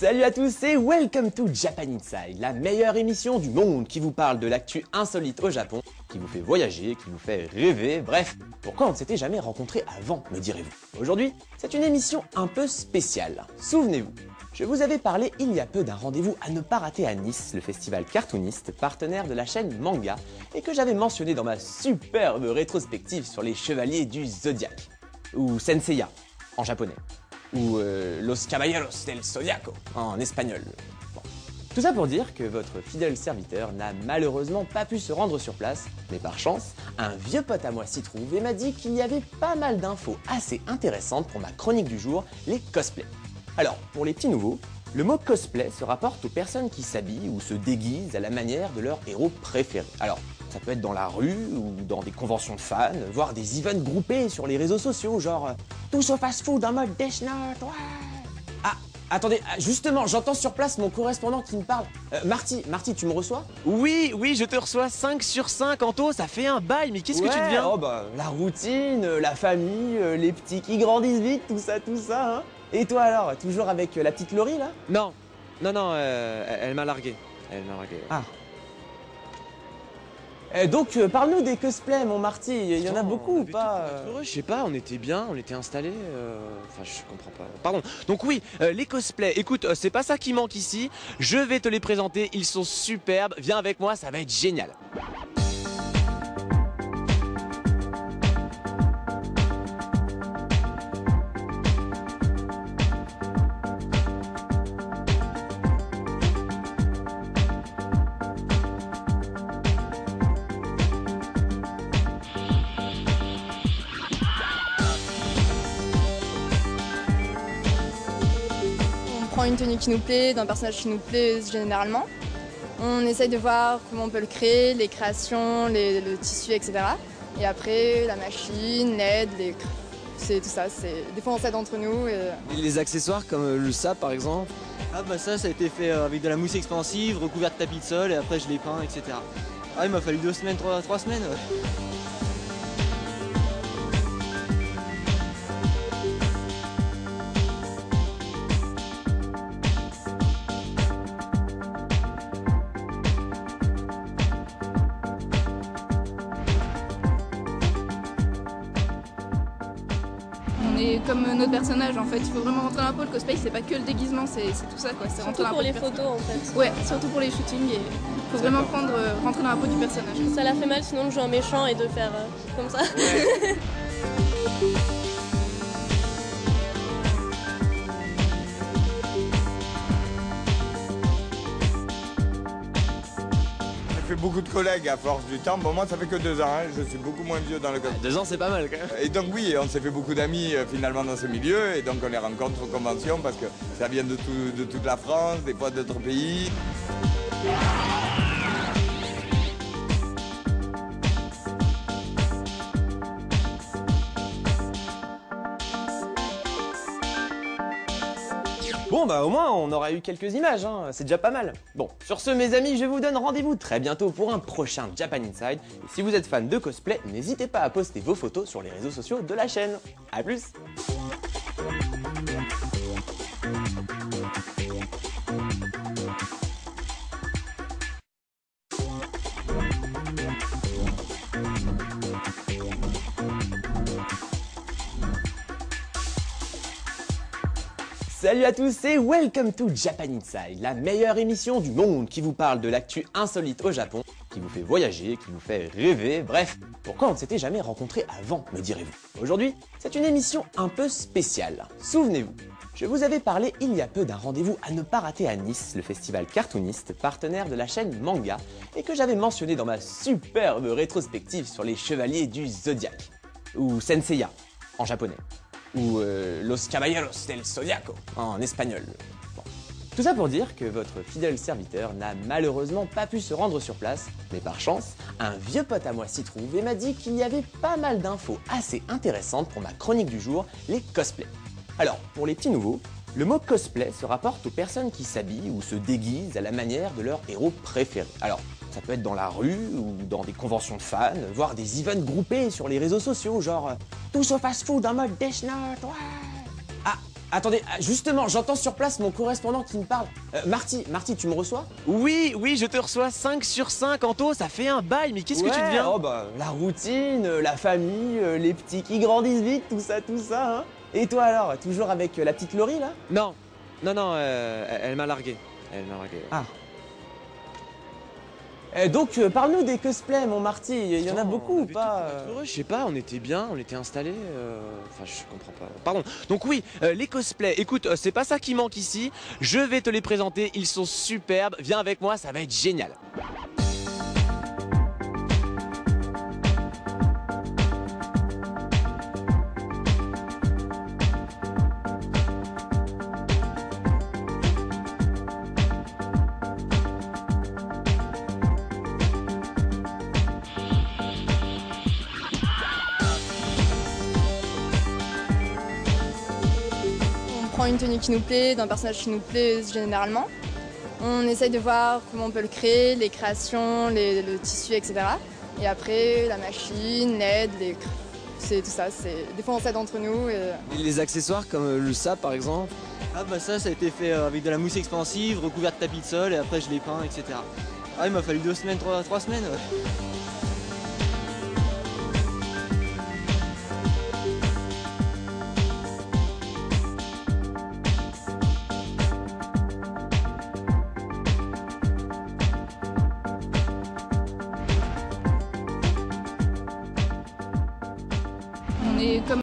Salut à tous et welcome to Japan Inside, la meilleure émission du monde qui vous parle de l'actu insolite au Japon, qui vous fait voyager, qui vous fait rêver, bref, pourquoi on ne s'était jamais rencontrés avant, me direz-vous. Aujourd'hui, c'est une émission un peu spéciale. Souvenez-vous, je vous avais parlé il y a peu d'un rendez-vous à ne pas rater à Nice, le festival cartooniste, partenaire de la chaîne Manga, et que j'avais mentionné dans ma superbe rétrospective sur les chevaliers du Zodiaque, ou Senseiya en japonais, ou Los Caballeros del Zodiaco en espagnol. Bon. Tout ça pour dire que votre fidèle serviteur n'a malheureusement pas pu se rendre sur place, mais par chance, un vieux pote à moi s'y trouve et m'a dit qu'il y avait pas mal d'infos assez intéressantes pour ma chronique du jour, les cosplays. Alors, pour les petits nouveaux, le mot cosplay se rapporte aux personnes qui s'habillent ou se déguisent à la manière de leur héros préféré. Alors, ça peut être dans la rue ou dans des conventions de fans, voire des events groupés sur les réseaux sociaux, genre tous au fast-food en mode Death Note, ouais. Ah, attendez, justement, j'entends sur place mon correspondant qui me parle. Marty, tu me reçois? Oui, je te reçois 5 sur 5, Anto, ça fait un bail, mais qu'est-ce que tu deviens? Oh bah, la routine, la famille, les petits qui grandissent vite, tout ça, hein. Et toi alors, toujours avec la petite Laurie là? Non, elle m'a largué. Ah. Donc, parle-nous des cosplays, mon Marty, il y en a beaucoup ou pas? Je sais pas, on était bien, on était installés, enfin je comprends pas. Pardon, donc oui, les cosplays, écoute, c'est pas ça qui manque ici, je vais te les présenter, ils sont superbes, viens avec moi, ça va être génial. On prend une tenue qui nous plaît, d'un personnage qui nous plaît généralement. On essaye de voir comment on peut le créer, les créations, le tissu, etc. Et après, la machine, l'aide, c'est tout ça. Des fois, on s'aide entre nous. Et Les accessoires comme le sap par exemple? Ah bah ça a été fait avec de la mousse expansive, recouvert de tapis de sol et après je l'ai peint, etc. Ah il m'a fallu 2 semaines, 3 semaines. Ouais. On est comme notre personnage en fait, il faut vraiment rentrer dans la peau, le cosplay c'est pas que le déguisement, c'est tout ça quoi. C'est surtout pour les photos en fait. Ouais, surtout pour les shootings et faut vraiment rentrer dans la peau du personnage. Ça la fait mal sinon de jouer un méchant et de faire comme ça. Ouais. Beaucoup de collègues à force du temps. Bon, moi ça fait que 2 ans, hein. Je suis beaucoup moins vieux dans le cosplay. 2 ans c'est pas mal quand même. Et donc oui, on s'est fait beaucoup d'amis finalement dans ce milieu et donc on les rencontre aux conventions parce que ça vient de toute la France, des fois d'autres pays. Bon bah au moins on aura eu quelques images, hein. C'est déjà pas mal. Bon, sur ce mes amis, je vous donne rendez-vous très bientôt pour un prochain Japan Inside. Et si vous êtes fan de cosplay, n'hésitez pas à poster vos photos sur les réseaux sociaux de la chaîne. A plus. Salut à tous et welcome to Japan Inside, la meilleure émission du monde qui vous parle de l'actu insolite au Japon, qui vous fait voyager, qui vous fait rêver, bref, pourquoi on ne s'était jamais rencontrés avant, me direz-vous. Aujourd'hui, c'est une émission un peu spéciale. Souvenez-vous, je vous avais parlé il y a peu d'un rendez-vous à ne pas rater à Nice, le festival cartooniste, partenaire de la chaîne Manga, et que j'avais mentionné dans ma superbe rétrospective sur les chevaliers du Zodiaque, ou Senseiya en japonais, ou Los Caballeros del Zodiaco en espagnol. Bon. Tout ça pour dire que votre fidèle serviteur n'a malheureusement pas pu se rendre sur place, mais par chance, un vieux pote à moi s'y trouve et m'a dit qu'il y avait pas mal d'infos assez intéressantes pour ma chronique du jour, les cosplays. Alors, pour les petits nouveaux, le mot cosplay se rapporte aux personnes qui s'habillent ou se déguisent à la manière de leur héros préféré. Alors, ça peut être dans la rue ou dans des conventions de fans, voire des events groupés sur les réseaux sociaux, genre tous au fast-food en mode Death Note, ouais. Ah, Attendez, justement, j'entends sur place mon correspondant qui me parle. Marty, tu me reçois? Oui, je te reçois 5 sur 5, Anto, ça fait un bail, mais qu'est-ce que tu deviens? Oh bah, la routine, la famille, les petits qui grandissent vite, tout ça, hein. Et toi alors, toujours avec la petite Laurie là? Non, elle m'a largué. Ah. Donc, parle-nous des cosplays, mon Marty, il y en a beaucoup ou pas? Je sais pas, on était bien, on était installés. Enfin, je comprends pas. Pardon. Donc oui, les cosplays. Écoute, c'est pas ça qui manque ici. Je vais te les présenter. Ils sont superbes. Viens avec moi, ça va être génial. On prend une tenue qui nous plaît, d'un personnage qui nous plaît généralement. On essaye de voir comment on peut le créer, les créations, le tissu, etc. Et après, la machine, l'aide, c'est tout ça. Des fois, on s'aide entre nous. Et Les accessoires comme le sable par exemple. Ah bah ça a été fait avec de la mousse expansive, recouvert de tapis de sol et après je l'ai peint, etc. Ah il m'a fallu 2 semaines, 3 semaines. Ouais. On est comme